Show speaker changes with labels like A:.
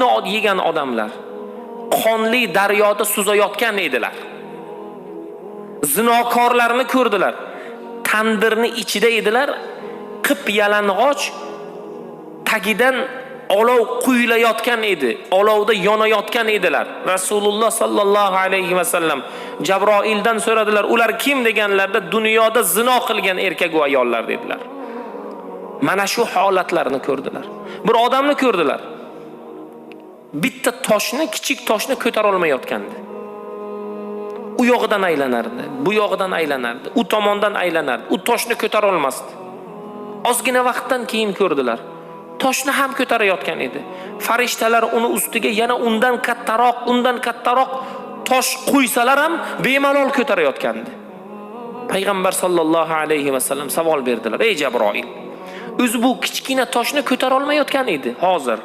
A: qonni yegan odamlar qonli daryoda suzayotgan edilar. Zinokorlarni ko'rdilar. Tandirni ichida edilar. Qip yalang'och tagidan olov quyilayotgan edi. Olovda yonayotgan edilar. Rasululloh sallallohu alayhi va sallam Jabroildan so'radilar, ular kim deganlarda dunyoda zino qilgan erkak va ayollar dedilar. Mana shu holatlarni ko'rdilar. Bir odamni ko'rdilar. Bitta toshni, kichik toshni ko'tara olmayotgandi. U yog'idan aylanardi, bu yog'idan aylanardi, u tomondan aylanardi. U toshni ko'tara olmasdi. Ozgina vaqtdan keyin ko'rdilar. Toshni ham ko'tarayotgan edi. Farishtalar uni ustiga yana undan kattaroq tosh qo'ysalar ham bemalol ko'tarayotgandi. Payg'ambar sallallohu alayhi va sallam savol berdilar: "Ey Jabroil, o'zi bu kichkina toshni ko'tara olmayotgan edi hozir.